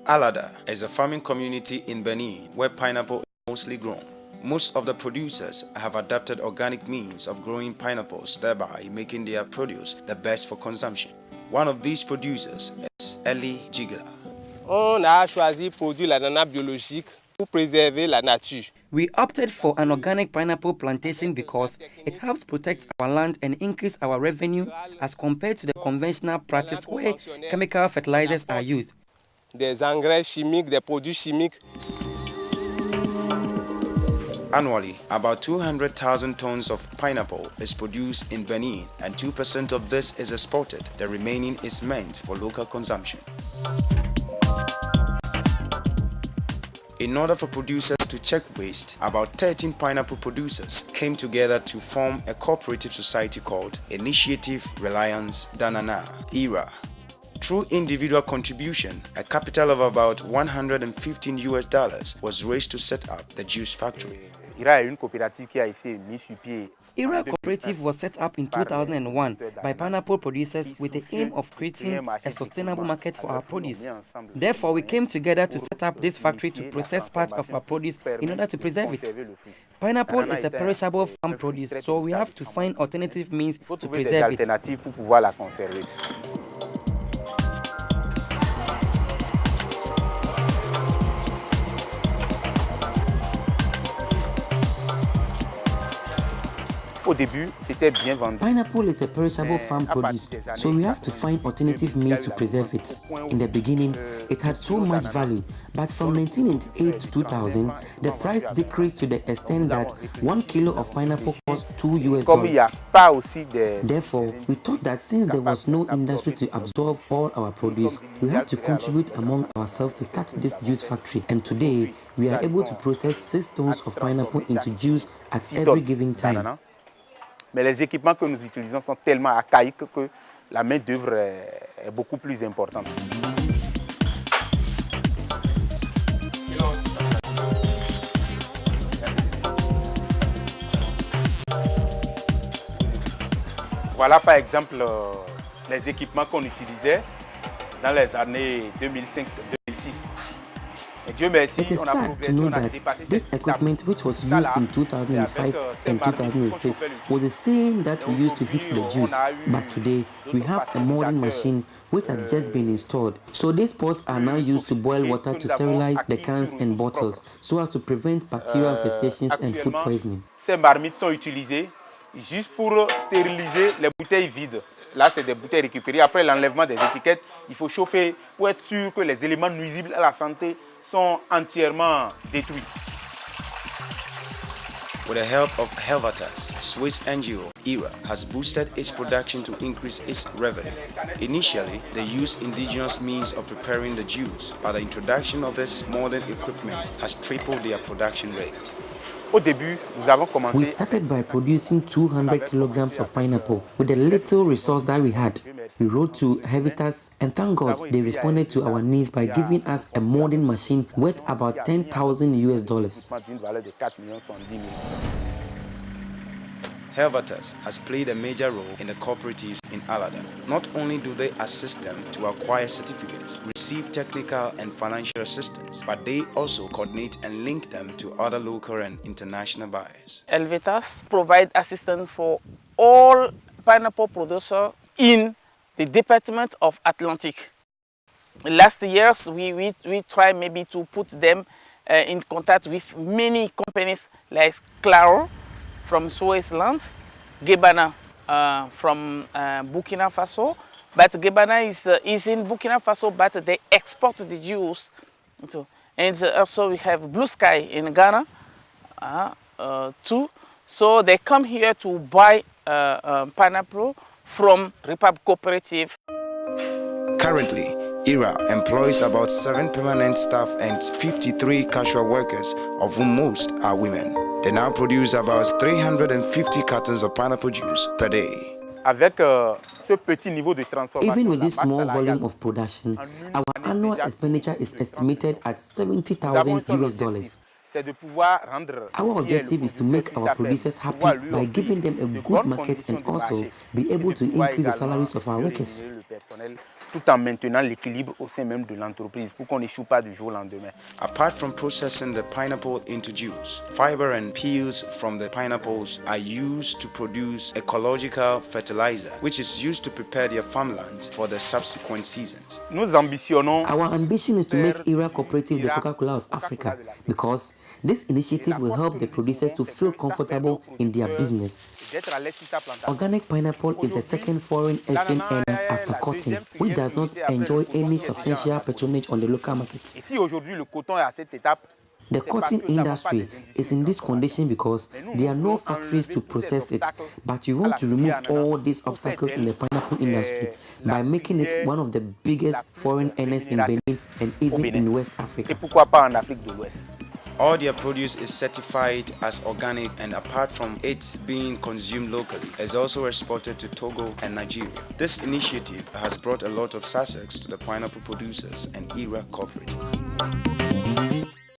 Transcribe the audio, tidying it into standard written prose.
Alada is a farming community in Benin where pineapple is mostly grown. Most of the producers have adapted organic means of growing pineapples, thereby making their produce the best for consumption. One of these producers is Eli Jigla. On a choisi produire l'ananas biologique pour préserver la nature. We opted for an organic pineapple plantation because it helps protect our land and increase our revenue as compared to the conventional practice where chemical fertilizers are used. Des engrais chimiques, des produits chimiques. Annually, about 200,000 tons of pineapple is produced in Benin, and 2% of this is exported. The remaining is meant for local consumption. In order for producers to check waste, about 13 pineapple producers came together to form a cooperative society called Initiative Reliance Danana, IRA. Through individual contribution, a capital of about $115 was raised to set up the juice factory. IRA Cooperative was set up in 2001 by pineapple producers with the aim of creating a sustainable market for our produce. Therefore, we came together to set up this factory to process part of our produce in order to preserve it. Pineapple is a perishable farm produce, so we have to find alternative means to preserve it. Pineapple is a perishable farm produce, so we have to find alternative means to preserve it. In the beginning, it had so much value, but from 1998 to 2000, the price decreased to the extent that 1 kilo of pineapple cost $2. Therefore, we thought that since there was no industry to absorb all our produce, we had to contribute among ourselves to start this juice factory. And today, we are able to process 6 tons of pineapple into juice at every given time. Mais les équipements que nous utilisons sont tellement archaïques que la main-d'œuvre est beaucoup plus importante. Voilà par exemple les équipements qu'on utilisait dans les années 2005-2006. It is sad to know that this equipment, which was used in 2005 and 2006, was the same that we used to heat the juice. But today, we have a modern machine which has just been installed. So these pots are now used to boil water to sterilize the cans and bottles so as to prevent bacterial infestations and food poisoning. Ces marmites sont utilisées juste pour stériliser les bouteilles vides. Là, c'est des bouteilles récupérées. Après l'enlèvement des étiquettes, il faut chauffer pour être sûr que les éléments nuisibles à la santé sont entièrement détruits. With the help of Helvetas, Swiss NGO, IRA has boosted its production to increase its revenue. Initially, they used indigenous means of preparing the juice, but the introduction of this modern equipment has tripled their production rate. We started by producing 200 kilograms of pineapple with the little resource that we had. We wrote to Helvetas and thank God they responded to our needs by giving us a modern machine worth about $10,000. Helvetas has played a major role in the cooperatives in Alada. Not only do they assist them to acquire certificates, receive technical and financial assistance, but they also coordinate and link them to other local and international buyers. Helvetas provide assistance for all pineapple producers in the Department of Atlantic. Last years, we try maybe to put them in contact with many companies like Claro from Suez lands, Gebana from Burkina Faso, but Gebana is in Burkina Faso, but they export the juice. And also we have Blue Sky in Ghana too. So they come here to buy pineapple from IRA Cooperative. Currently, IRA employs about 7 permanent staff and 53 casual workers, of whom most are women. They now produce about 350 cartons of pineapple juice per day. Even with this small volume of production, our annual expenditure is estimated at $70,000. c'est de pouvoir rendre Our objective is to make our producers happy by giving them a good market and also be able to increase the salaries of our workers. Tout en maintenant l'équilibre au sein même de l'entreprise pour qu'on n'échoue pas du jour au lendemain. Apart from processing the pineapple into juice, fiber and peels from the pineapples are used to produce ecological fertilizer, which is used to prepare their farmlands for the subsequent seasons. Nous ambitionnons. Our ambition is to make IRA Cooperative the Coca-Cola of Africa because this initiative will help the producers to feel comfortable in their business. Organic pineapple is the second foreign exchange earner after cotton, which does not enjoy any substantial patronage on the local markets. The cotton industry is in this condition because there are no factories to process it, but we want to remove all these obstacles in the pineapple industry by making it one of the biggest foreign earners in Benin and even in West Africa. All their produce is certified as organic, and apart from it being consumed locally, is also exported to Togo and Nigeria. This initiative has brought a lot of success to the pineapple producers and IRA Cooperative.